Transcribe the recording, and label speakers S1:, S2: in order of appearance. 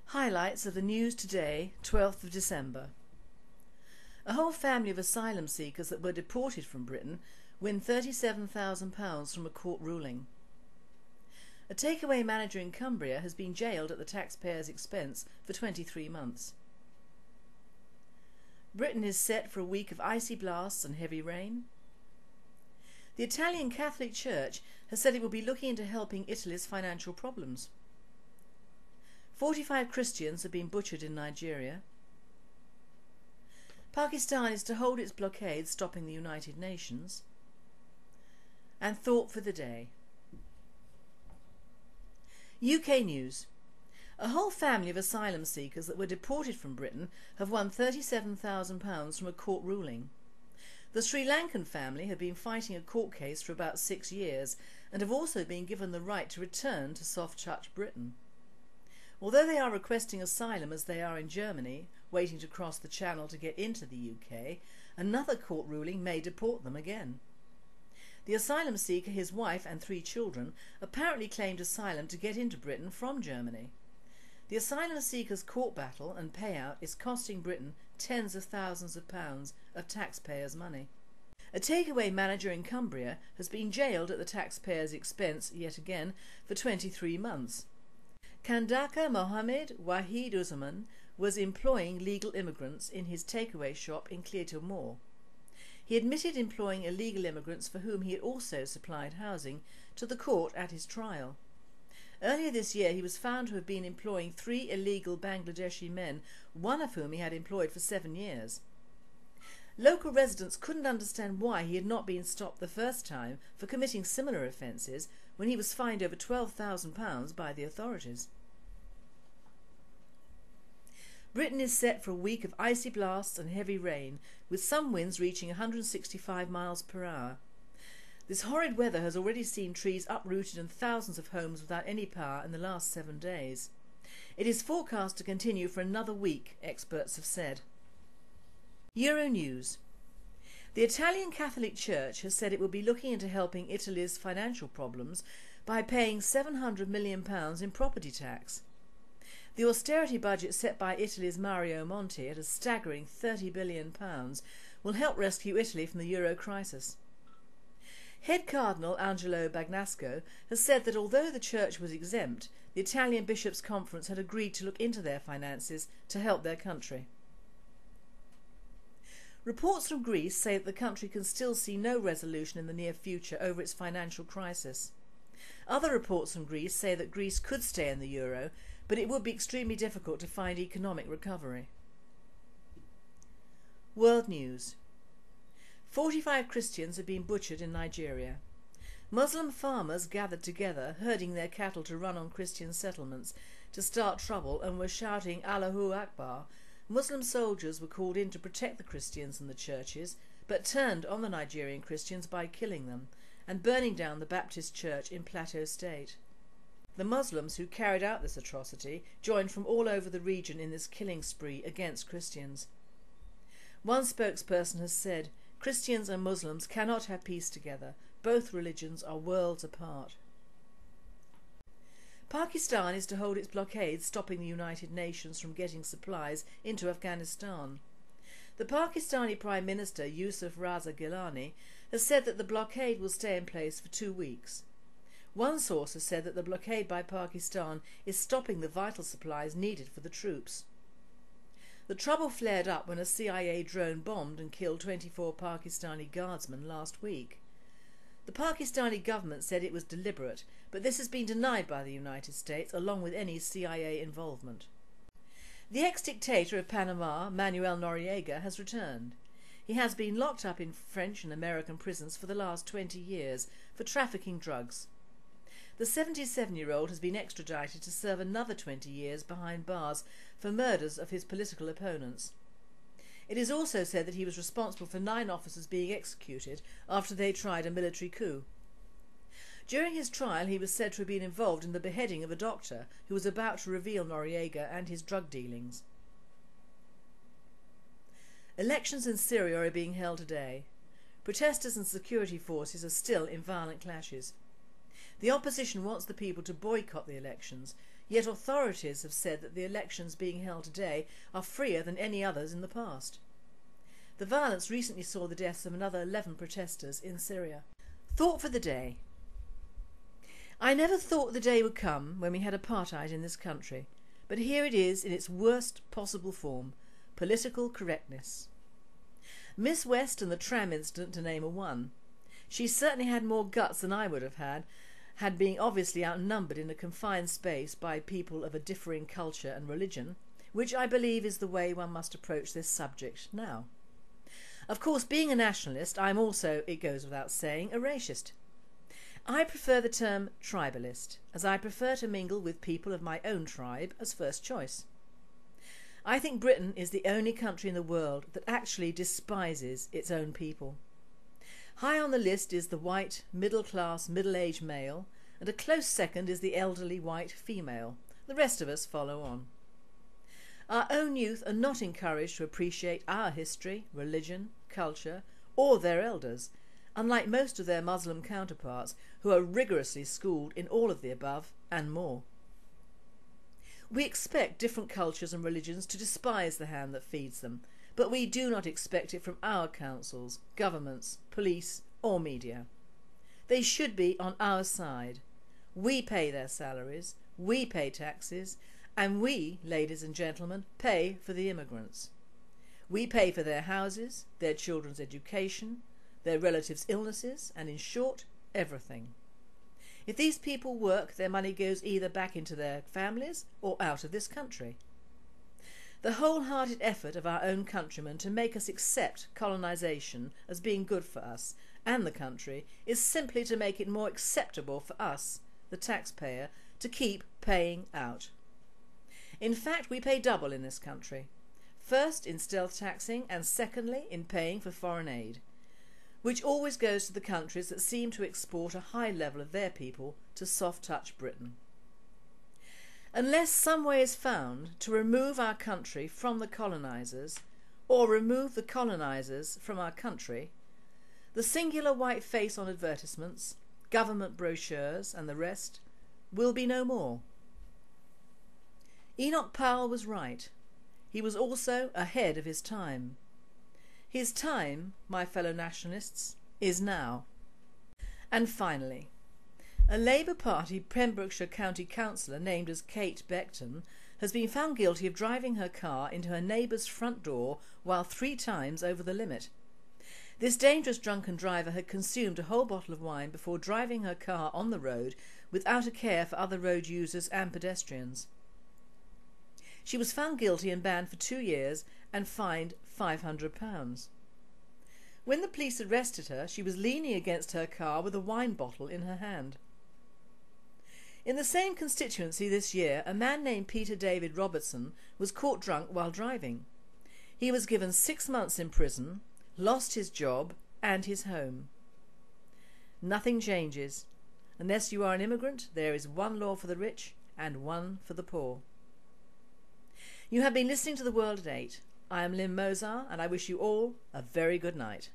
S1: Highlights of the news today, 12th of December. A whole family of asylum seekers that were deported from Britain win £37,000 from a court ruling. A takeaway manager in Cumbria has been jailed at the taxpayer's expense for 23 months. Britain is set for a week of icy blasts and heavy rain. The Italian Catholic Church has said it will be looking into helping Italy's financial problems. 45 Christians have been butchered in Nigeria. Pakistan is to hold its blockade stopping the United Nations. And thought for the day. UK news. A whole family of asylum seekers that were deported from Britain have won £37,000 from a court ruling. The Sri Lankan family have been fighting a court case for about 6 years and have also been given the right to return to soft-touch Britain. Although they are requesting asylum as they are in Germany, waiting to cross the Channel to get into the UK, another court ruling may deport them again. The asylum seeker, his wife and 3 children apparently claimed asylum to get into Britain from Germany. The asylum seekers' court battle and payout is costing Britain tens of thousands of pounds of taxpayers' money. A takeaway manager in Cumbria has been jailed at the taxpayer's expense yet again for 23 months. Kandaka Mohammed Wahid Uzman was employing legal immigrants in his takeaway shop in Clearton Moor. He admitted employing illegal immigrants for whom he had also supplied housing to the court at his trial. Earlier this year he was found to have been employing 3 illegal Bangladeshi men, one of whom he had employed for 7 years. Local residents couldn't understand why he had not been stopped the first time for committing similar offences when he was fined over £12,000 by the authorities. Britain is set for a week of icy blasts and heavy rain, with some winds reaching 165 miles per hour. This horrid weather has already seen trees uprooted and thousands of homes without any power in the last 7 days. It is forecast to continue for another week, experts have said. Euronews. The Italian Catholic Church has said it will be looking into helping Italy's financial problems by paying £700 million in property tax. The austerity budget set by Italy's Mario Monti at a staggering £30 billion will help rescue Italy from the euro crisis. Head Cardinal Angelo Bagnasco has said that although the church was exempt, the Italian Bishops' Conference had agreed to look into their finances to help their country. Reports from Greece say that the country can still see no resolution in the near future over its financial crisis. Other reports from Greece say that Greece could stay in the euro, but it would be extremely difficult to find economic recovery. World news. 45 Christians have been butchered in Nigeria. Muslim farmers gathered together, herding their cattle to run on Christian settlements to start trouble and were shouting Allahu Akbar. Muslim soldiers were called in to protect the Christians and the churches, but turned on the Nigerian Christians by killing them and burning down the Baptist church in Plateau State. The Muslims who carried out this atrocity joined from all over the region in this killing spree against Christians. One spokesperson has said, "Christians and Muslims cannot have peace together. Both religions are worlds apart." Pakistan is to hold its blockade stopping the United Nations from getting supplies into Afghanistan. The Pakistani Prime Minister Yusuf Raza Gilani has said that the blockade will stay in place for 2 weeks. One source has said that the blockade by Pakistan is stopping the vital supplies needed for the troops. The trouble flared up when a CIA drone bombed and killed 24 Pakistani guardsmen last week. The Pakistani government said it was deliberate, but this has been denied by the United States along with any CIA involvement. The ex-dictator of Panama, Manuel Noriega, has returned. He has been locked up in French and American prisons for the last 20 years for trafficking drugs. The 77-year-old has been extradited to serve another 20 years behind bars for murders of his political opponents. It is also said that he was responsible for 9 officers being executed after they tried a military coup. During his trial he was said to have been involved in the beheading of a doctor who was about to reveal Noriega and his drug dealings. Elections in Syria are being held today. Protesters and security forces are still in violent clashes. The opposition wants the people to boycott the elections, Yet authorities have said that the elections being held today are freer than any others in the past. The violence recently saw the deaths of another 11 protesters in Syria. Thought for the day. I never thought the day would come when we had apartheid in this country, but here it is in its worst possible form, political correctness. Miss West and the tram incident to name a one. She certainly had more guts than I would have had being obviously outnumbered in a confined space by people of a differing culture and religion, which I believe is the way one must approach this subject now. Of course, being a nationalist, I am also, it goes without saying, a racist. I prefer the term tribalist, as I prefer to mingle with people of my own tribe as first choice. I think Britain is the only country in the world that actually despises its own people. High on the list is the white, middle-class, middle-aged male, and a close second is the elderly white female. The rest of us follow on. Our own youth are not encouraged to appreciate our history, religion, culture, or their elders, unlike most of their Muslim counterparts who are rigorously schooled in all of the above and more. We expect different cultures and religions to despise the hand that feeds them, but we do not expect it from our councils, governments, police or media. They should be on our side. We pay their salaries, we pay taxes, and we, ladies and gentlemen, pay for the immigrants. We pay for their houses, their children's education, their relatives' illnesses, and in short, everything. If these people work, their money goes either back into their families or out of this country. The wholehearted effort of our own countrymen to make us accept colonisation as being good for us and the country is simply to make it more acceptable for us, the taxpayer, to keep paying out. In fact, we pay double in this country. First in stealth taxing and secondly in paying for foreign aid, which always goes to the countries that seem to export a high level of their people to soft-touch Britain. Unless some way is found to remove our country from the colonisers or remove the colonisers from our country, the singular white face on advertisements, government brochures and the rest will be no more. Enoch Powell was right. He was also ahead of his time. His time, my fellow nationalists, is now. And finally, a Labour Party Pembrokeshire County Councillor named as Kate Beckton has been found guilty of driving her car into her neighbour's front door while 3 times over the limit. This dangerous drunken driver had consumed a whole bottle of wine before driving her car on the road without a care for other road users and pedestrians. She was found guilty and banned for 2 years and fined £500. When the police arrested her, she was leaning against her car with a wine bottle in her hand. In the same constituency this year, a man named Peter David Robertson was caught drunk while driving. He was given 6 months in prison, lost his job and his home. Nothing changes. Unless you are an immigrant, there is one law for the rich and one for the poor. You have been listening to The World at 8. I am Lynn Mozart and I wish you all a very good night.